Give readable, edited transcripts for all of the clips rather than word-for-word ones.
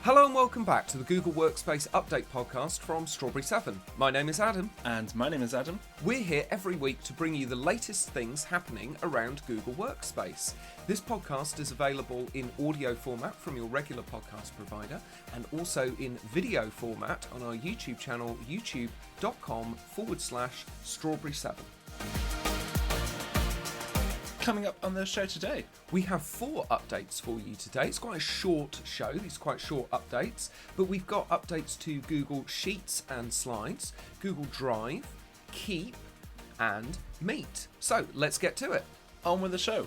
Hello and welcome back to the Google Workspace Update podcast from Strawberry 7. My name is Adam. And my name is Adam. We're here every week to bring you the latest things happening around Google Workspace. This podcast is available in audio format from your regular podcast provider and also in video format on our YouTube channel, youtube.com/Strawberry7. Coming up on the show today, we have 4 updates for you today. It's quite a short show, these are quite short updates, but we've got updates to Google Sheets and Slides, Google Drive, Keep, and Meet. So let's get to it. On with the show.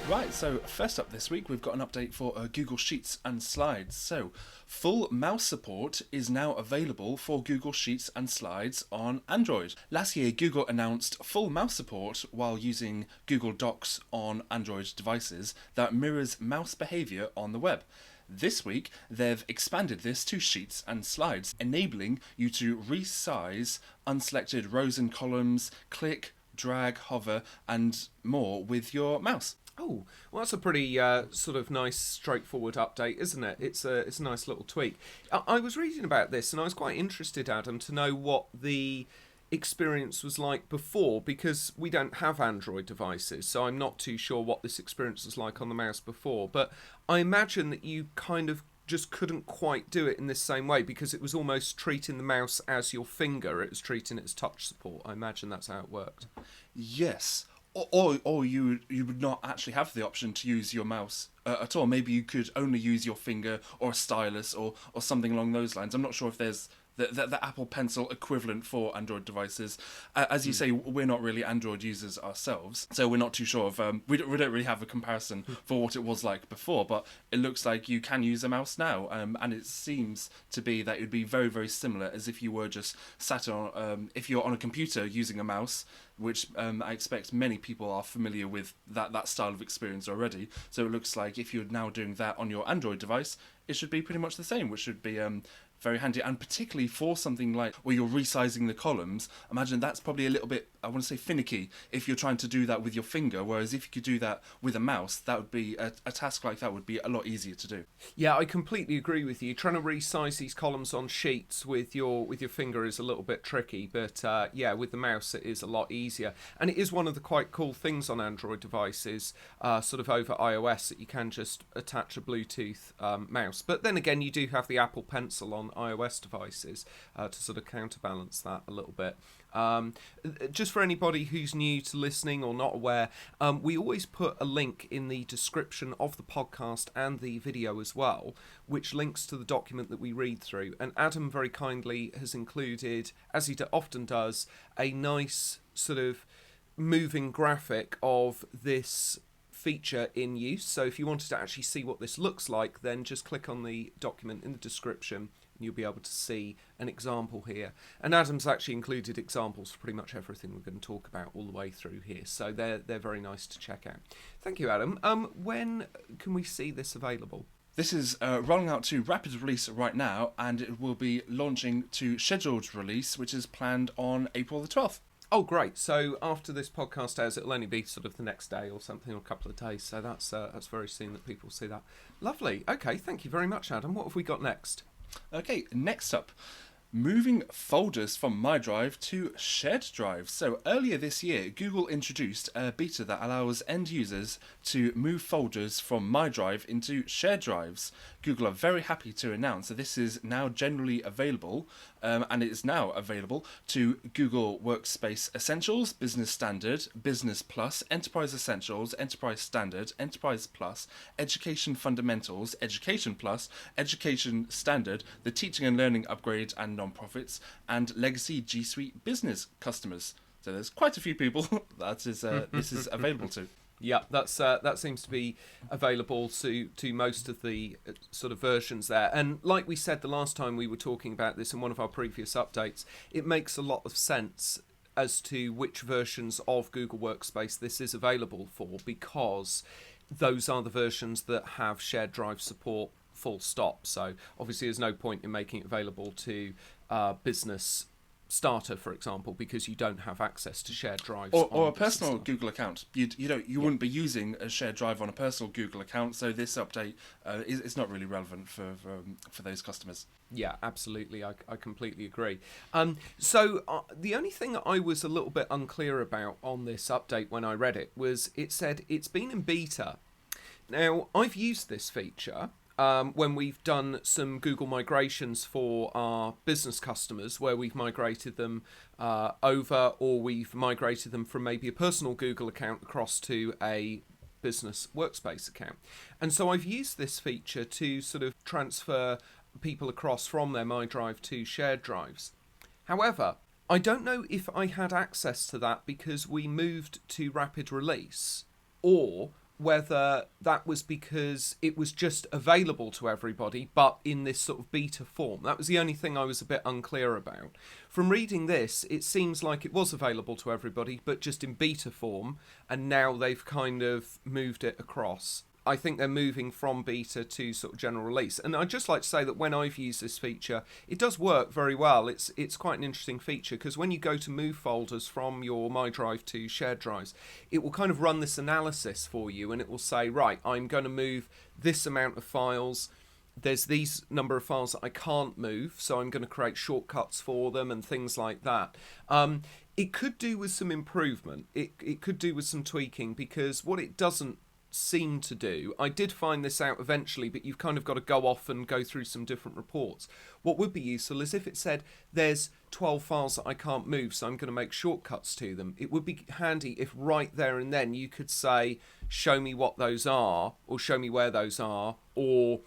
Right, so first up this week, we've got an update for Google Sheets and Slides. So, full mouse support is now available for Google Sheets and Slides on Android. Last year, Google announced full mouse support while using Google Docs on Android devices that mirrors mouse behaviour on the web. This week, they've expanded this to Sheets and Slides, enabling you to resize unselected rows and columns, click, drag, hover, and more with your mouse. Oh, well, that's a pretty sort of nice, straightforward update, isn't it? It's a nice little tweak. I was reading about this and I was quite interested, Adam, to know what the experience was like before, because we don't have Android devices, so I'm not too sure what this experience was like on the mouse before. But I imagine that you kind of just couldn't quite do it in this same way because it was almost treating the mouse as your finger. It was treating it as touch support. I imagine that's how it worked. Yes. Or you would not actually have the option to use your mouse at all. Maybe you could only use your finger or a stylus or something along those lines. I'm not sure if there's the Apple Pencil equivalent for Android devices. As you say, we're not really Android users ourselves, so we're not too sure of. We don't really have a comparison for what it was like before, but it looks like you can use a mouse now, and it seems to be that it would be very, very similar as if you were just sat on, if you're on a computer using a mouse, which I expect many people are familiar with that style of experience already. So it looks like if you're now doing that on your Android device, it should be pretty much the same, which should be very handy, and particularly for something like where you're resizing the columns. Imagine that's probably a little bit, I want to say, finicky if you're trying to do that with your finger, whereas if you could do that with a mouse, that would be a task like that would be a lot easier to do. Yeah, I completely agree with you. Trying to resize these columns on sheets with your finger is a little bit tricky, but yeah, with the mouse it is a lot easier. And it is one of the quite cool things on Android devices, sort of over iOS, that you can just attach a Bluetooth mouse. But then again, you do have the Apple Pencil on iOS devices to sort of counterbalance that a little bit. Just for anybody who's new to listening or not aware, we always put a link in the description of the podcast and the video as well, which links to the document that we read through. And Adam very kindly has included, as he often does, a nice sort of moving graphic of this feature in use. So if you wanted to actually see what this looks like, then just click on the document in the description and you'll be able to see an example here. And Adam's actually included examples for pretty much everything we're going to talk about all the way through here, so they're very nice to check out. Thank you, Adam. When can we see this available? This is rolling out to rapid release right now, and it will be launching to scheduled release, which is planned on April the 12th. Oh, great. So after this podcast airs, it'll only be sort of the next day or something, or a couple of days. So that's very soon that people see that. Lovely. Okay, thank you very much, Adam. What have we got next? Okay, next up, moving folders from My Drive to Shared Drive. So earlier this year, Google introduced a beta that allows end users to move folders from My Drive into shared drives. Google are very happy to announce that this is now generally available, and it is now available to Google Workspace Essentials, Business Standard, Business Plus, Enterprise Essentials, Enterprise Standard, Enterprise Plus, Education Fundamentals, Education Plus, Education Standard, the Teaching and Learning Upgrade, and non-profits, and legacy G Suite business customers. So there's quite a few people that is this is available to. Yeah, that seems to be available to most of the sort of versions there. And like we said the last time we were talking about this in one of our previous updates, it makes a lot of sense as to which versions of Google Workspace this is available for, because those are the versions that have shared drive support, full stop. So obviously there's no point in making it available to business starter, for example, because you don't have access to shared drives or on a personal Starter. Google account. You wouldn't be using a shared drive on a personal Google account, so this update is not really relevant for those customers. Yeah, absolutely. I completely agree. So the only thing that I was a little bit unclear about on this update when I read it was it said it's been in beta. Now, I've used this feature when we've done some Google migrations for our business customers, where we've migrated them over, or we've migrated them from maybe a personal Google account across to a business workspace account. And so I've used this feature to sort of transfer people across from their MyDrive to shared drives. However, I don't know if I had access to that because we moved to rapid release, or whether that was because it was just available to everybody but in this sort of beta form. That was the only thing I was a bit unclear about. From reading this, it seems like it was available to everybody but just in beta form, and now they've kind of moved it across. I think they're moving from beta to sort of general release. And I'd just like to say that when I've used this feature, it does work very well. It's quite an interesting feature because when you go to move folders from your MyDrive to shared drives, it will kind of run this analysis for you, and it will say, right, I'm going to move this amount of files. There's these number of files that I can't move, so I'm going to create shortcuts for them and things like that. It could do with some improvement. It could do with some tweaking, because what it doesn't seem to do, I did find this out eventually, but you've kind of got to go off and go through some different reports. What would be useful is if it said there's 12 files that I can't move, so I'm going to make shortcuts to them. It would be handy if right there and then you could say, show me what those are, or show me where those are, or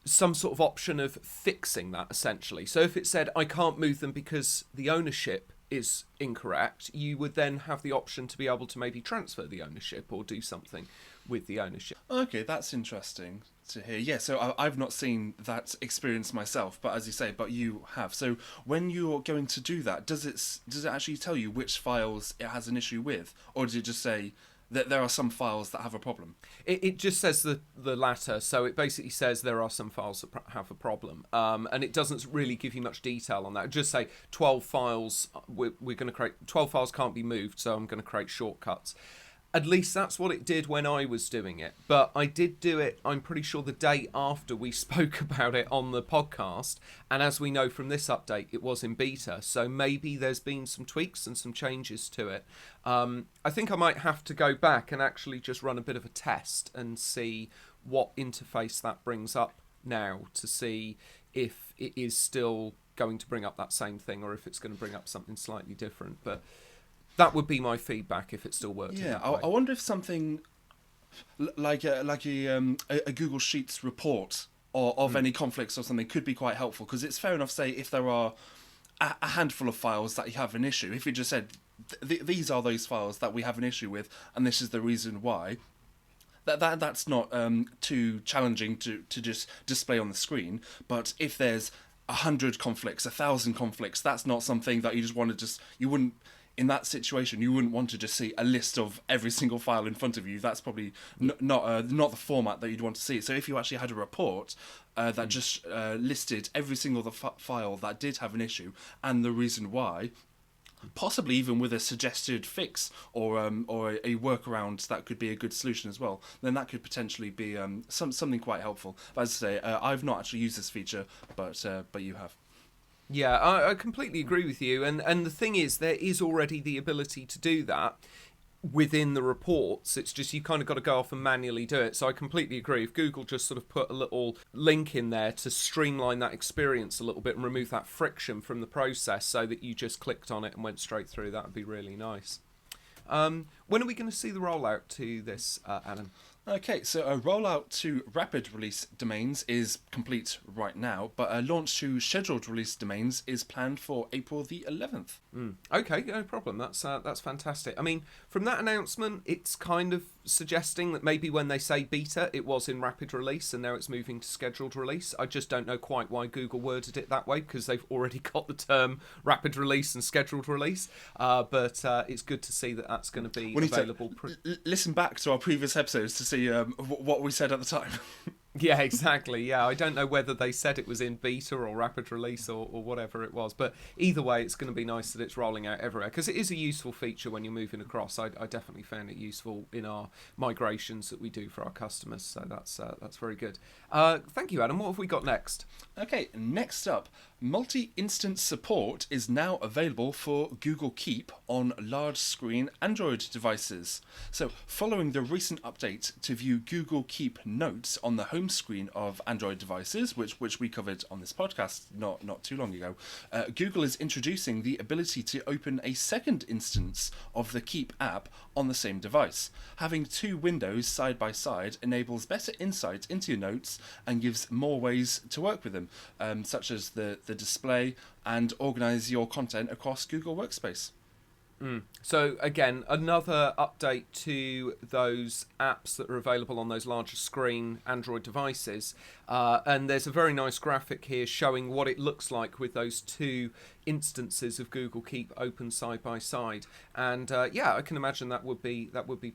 some sort of option of fixing that, essentially. So if it said I can't move them because the ownership is incorrect, you would then have the option to be able to maybe transfer the ownership or do something with the ownership. Okay, that's interesting to hear. Yeah, so I've not seen that experience myself, but as you say, but you have. So when you're going to do that, does it actually tell you which files it has an issue with, or does it just say that there are some files that have a problem? It just says the latter, so it basically says there are some files that have a problem, and it doesn't really give you much detail on that. It just say 12 files, we're going to create 12 files can't be moved, so I'm going to create shortcuts. At least that's what it did when I was doing it. But I did do it, I'm pretty sure, the day after we spoke about it on the podcast. And as we know from this update, it was in beta. So maybe there's been some tweaks and some changes to it. I think I might have to go back and actually just run a bit of a test and see what interface that brings up now, to see if it is still going to bring up that same thing or if it's going to bring up something slightly different. But that would be my feedback if it still worked. Yeah, I wonder if something like a Google Sheets report or of any conflicts or something could be quite helpful, because it's fair enough, say, if there are a handful of files that you have an issue, if you just said, these are those files that we have an issue with, and this is the reason why, that's not too challenging to just display on the screen. But if there's 100 conflicts, 1,000 conflicts, that's not something that you just want to you wouldn't. In that situation, you wouldn't want to just see a list of every single file in front of you. That's probably not the format that you'd want to see. So if you actually had a report that just listed every single file that did have an issue and the reason why, possibly even with a suggested fix or a workaround that could be a good solution as well, then that could potentially be something quite helpful. But as I say, I've not actually used this feature, but you have. Yeah, I completely agree with you. And the thing is, there is already the ability to do that within the reports. It's just you kind of got to go off and manually do it. So I completely agree. If Google just sort of put a little link in there to streamline that experience a little bit and remove that friction from the process so that you just clicked on it and went straight through, that would be really nice. When are we going to see the rollout to this, Adam? Okay, so a rollout to rapid release domains is complete right now, but a launch to scheduled release domains is planned for April the 11th. Okay, no problem. That's fantastic. I mean, from that announcement, it's kind of suggesting that maybe when they say beta, it was in rapid release and now it's moving to scheduled release. I just don't know quite why Google worded it that way, because they've already got the term rapid release and scheduled release. But it's good to see that that's going to be available. Listen back to our previous episodes to see what we said at the time. Yeah, exactly. Yeah, I don't know whether they said it was in beta or rapid release or whatever it was, but either way, it's going to be nice that it's rolling out everywhere because it is a useful feature when you're moving across. I definitely found it useful in our migrations that we do for our customers, so that's very good. Thank you, Adam. What have we got next? Okay, next up, multi-instance support is now available for Google Keep on large-screen Android devices. So, following the recent update to view Google Keep notes on the home screen of Android devices, which we covered on this podcast not too long ago, Google is introducing the ability to open a second instance of the Keep app on the same device. Having two windows side by side enables better insight into your notes and gives more ways to work with them, such as the display and organize your content across Google Workspace. So again, another update to those apps that are available on those larger screen Android devices. And there's a very nice graphic here showing what it looks like with those two instances of Google Keep open side by side. And yeah, I can imagine that would be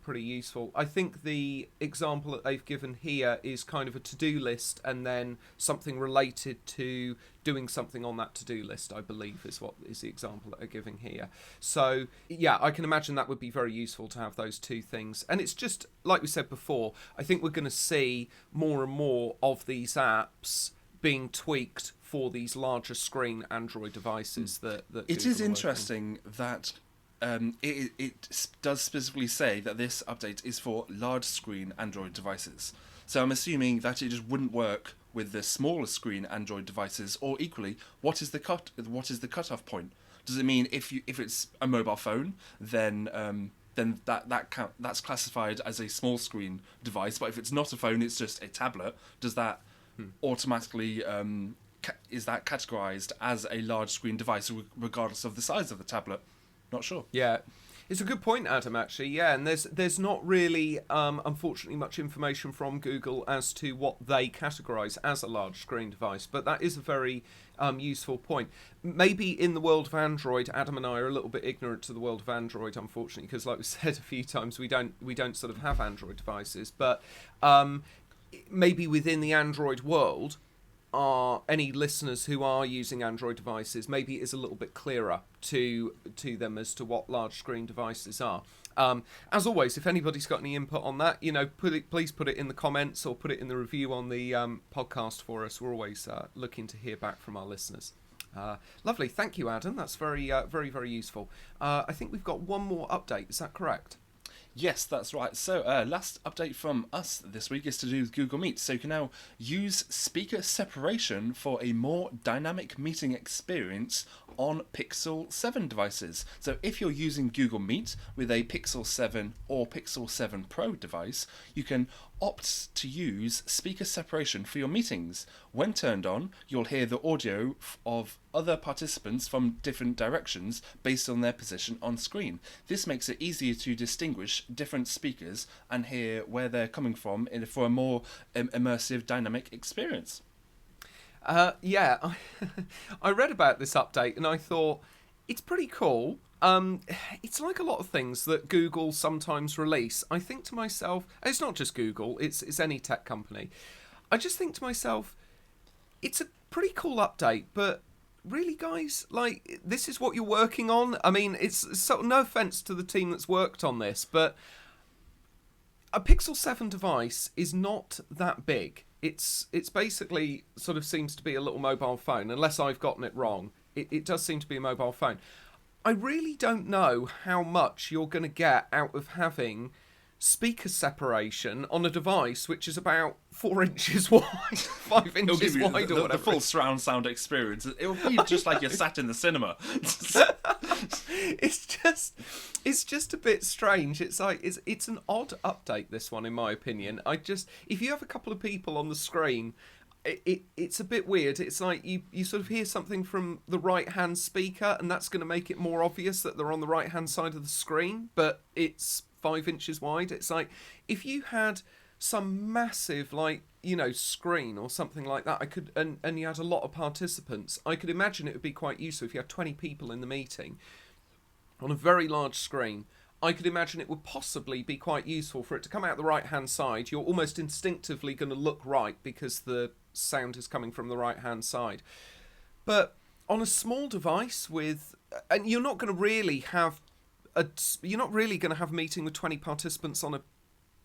pretty useful. I think the example that they've given here is kind of a to-do list and then something related to doing something on that to-do list, I believe is the example that they're giving here. So yeah, I can imagine that would be very useful to have those two things. And it's just, like we said before, I think we're going to see more and more of these apps being tweaked for these larger screen Android devices that it is interesting that it does specifically say that this update is for large screen Android devices. So I'm assuming that it just wouldn't work with the smaller screen Android devices, or equally, what is the cutoff point? Does it mean if it's a mobile phone, then that's classified as a small screen device, but if it's not a phone, it's just a tablet, does that automatically is that categorized as a large screen device regardless of the size of the tablet? Not sure. Yeah. It's a good point, Adam, actually, yeah, and there's not really, unfortunately, much information from Google as to what they categorise as a large screen device, but that is a very useful point. Maybe in the world of Android, Adam and I are a little bit ignorant to the world of Android, unfortunately, because like we said a few times, we don't sort of have Android devices, but maybe within the Android world, are any listeners who are using Android devices, maybe it is a little bit clearer to them as to what large screen devices are. As always, if anybody's got any input on that, please put it in the comments or put it in the review on the podcast for us. We're always looking to hear back from our listeners. Lovely, thank you, Adam. That's very, very useful. I think we've got one more update. Is that correct? Yes, that's right. So, last update from us this week is to do with Google Meet. So you can now use speaker separation for a more dynamic meeting experience on Pixel 7 devices. So if you're using Google Meet with a Pixel 7 or Pixel 7 Pro device, you can opt to use speaker separation for your meetings. When turned on, you'll hear the audio of other participants from different directions based on their position on screen. This makes it easier to distinguish different speakers and hear where they're coming from for a more immersive, dynamic experience. Yeah, I read about this update and I thought it's pretty cool. It's like a lot of things that Google sometimes release. I think to myself, it's not just Google, it's any tech company. I just think to myself, it's a pretty cool update, but really, guys, like, this is what you're working on? I mean, it's sort of no offense to the team that's worked on this, but a Pixel 7 device is not that big. It's basically sort of seems to be a little mobile phone, unless I've gotten it wrong. It does seem to be a mobile phone. I really don't know how much you're going to get out of having speaker separation on a device which is about 4 inches wide, 5 inches wide, or whatever. The full surround sound experience. It will be just like you're sat in the cinema. It's just a bit strange. It's like it's an odd update, this one, in my opinion. If you have a couple of people on the screen, it's a bit weird. It's like you sort of hear something from the right hand speaker, and that's going to make it more obvious that they're on the right hand side of the screen, but it's 5 inches wide. It's like if you had some massive, screen or something like that, and you had a lot of participants, I could imagine it would be quite useful if you had 20 people in the meeting on a very large screen. I could imagine it would possibly be quite useful for it to come out the right-hand side. You're almost instinctively going to look right because the sound is coming from the right-hand side. But on a small device and you're not going to really have a meeting with 20 participants on a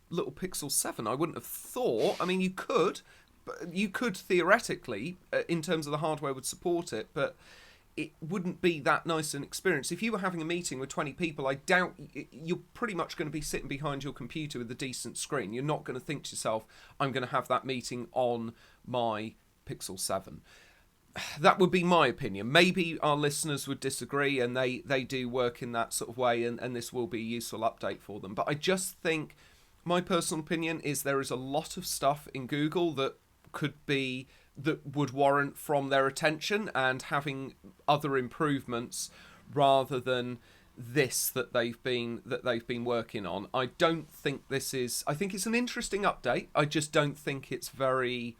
little Pixel 7. I wouldn't have thought. I mean, you could theoretically, in terms of the hardware would support it, but it wouldn't be that nice an experience. If you were having a meeting with 20 people, I doubt you're pretty much going to be sitting behind your computer with a decent screen. You're not going to think to yourself, I'm going to have that meeting on my Pixel 7. That would be my opinion. Maybe our listeners would disagree and they do work in that sort of way, and this will be a useful update for them. But I just think, my personal opinion is there is a lot of stuff in Google that would warrant from their attention and having other improvements rather than this that they've been working on. I don't think I think it's an interesting update. I just don't think it's very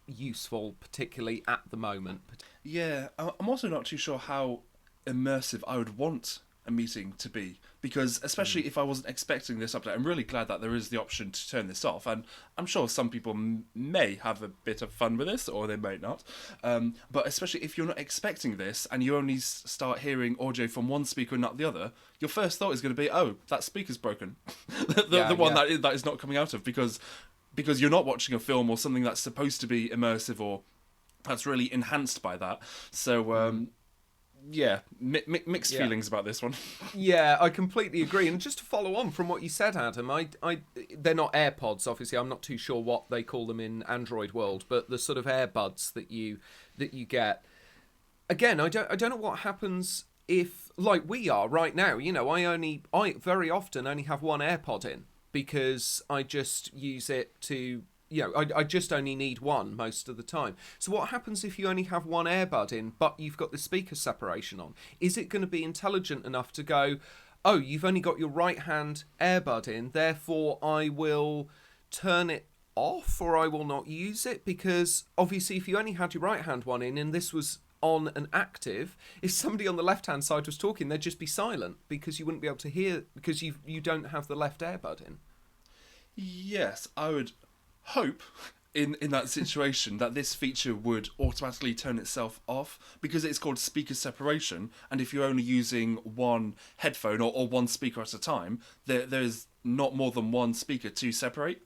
useful, particularly at the moment. Yeah, I'm also not too sure how immersive I would want a meeting to be, because especially if I wasn't expecting this update, I'm really glad that there is the option to turn this off, and I'm sure some people may have a bit of fun with this, or they may not, but especially if you're not expecting this and you only start hearing audio from one speaker and not the other, your first thought is going to be, oh, that speaker's broken. the one that is not coming out of, because you're not watching a film or something that's supposed to be immersive or that's really enhanced by that. So yeah, mixed feelings about this one. Yeah, I completely agree. And just to follow on from what you said, Adam, they're not AirPods, obviously. I'm not too sure what they call them in Android world, but the sort of earbuds that you get. Again, I don't know what happens if, like we are right now. You know, I very often only have one AirPod in because I just use it to. I just only need one most of the time. So what happens if you only have one earbud in, but you've got the speaker separation on? Is it going to be intelligent enough to go, oh, you've only got your right-hand earbud in, therefore I will turn it off or I will not use it? Because obviously if you only had your right-hand one in and this was on and active, if somebody on the left-hand side was talking, they'd just be silent because you wouldn't be able to hear because you don't have the left earbud in. Yes, I would hope in that situation that this feature would automatically turn itself off, because it's called speaker separation, and if you're only using one headphone or one speaker at a time, there's not more than one speaker to separate.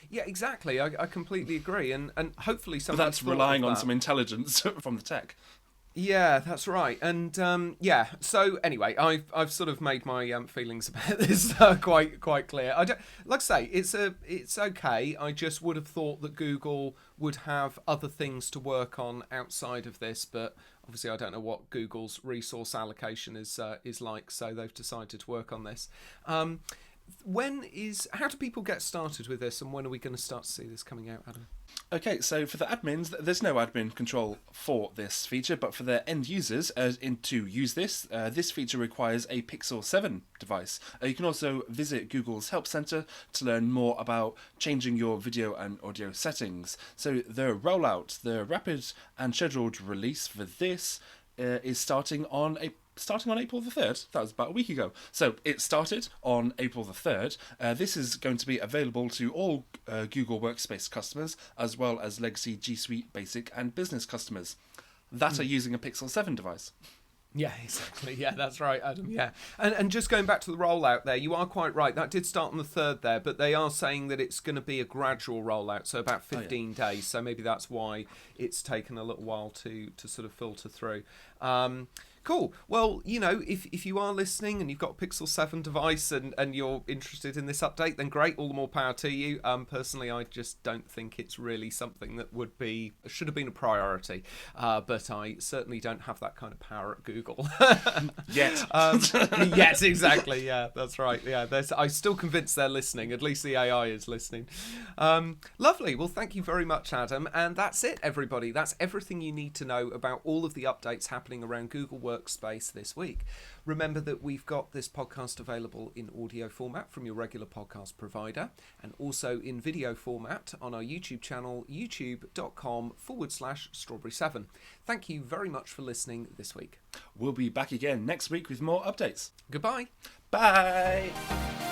Yeah, exactly. I completely agree, and hopefully But that's relying on some intelligence from the tech. Yeah, that's right. And so anyway, I've sort of made my feelings about this quite clear. I don't, like I say, it's okay. I just would have thought that Google would have other things to work on outside of this, but obviously I don't know what Google's resource allocation is like, so they've decided to work on this. How do people get started with this, and when are we going to start to see this coming out, Adam? Okay, so for the admins, there's no admin control for this feature, but for their end users, to use this, this feature requires a Pixel 7 device. You can also visit Google's Help Center to learn more about changing your video and audio settings. So the rollout, the rapid and scheduled release for this is starting on April the 3rd. That was about a week ago. So it started on April the 3rd. This is going to be available to all Google Workspace customers, as well as legacy G Suite Basic and Business customers that are using a Pixel 7 device. Yeah, exactly. Yeah, that's right, Adam. Yeah. And just going back to the rollout there, you are quite right. That did start on the 3rd there, but they are saying that it's going to be a gradual rollout, so about 15 days. So maybe that's why it's taken a little while to sort of filter through. Cool. Well, if you are listening and you've got a Pixel 7 device and you're interested in this update, then great, all the more power to you. Personally, I just don't think it's really something that should have been a priority. But I certainly don't have that kind of power at Google. Yet. Yes, exactly. Yeah, that's right. Yeah, I'm still convinced they're listening. At least the AI is listening. Lovely. Well, thank you very much, Adam. And that's it, everybody. That's everything you need to know about all of the updates happening around Google Workspace Workspace this week. Remember that we've got this podcast available in audio format from your regular podcast provider and also in video format on our YouTube channel, youtube.com/strawberry7. Thank you very much for listening this week. We'll be back again next week with more updates. Goodbye. Bye.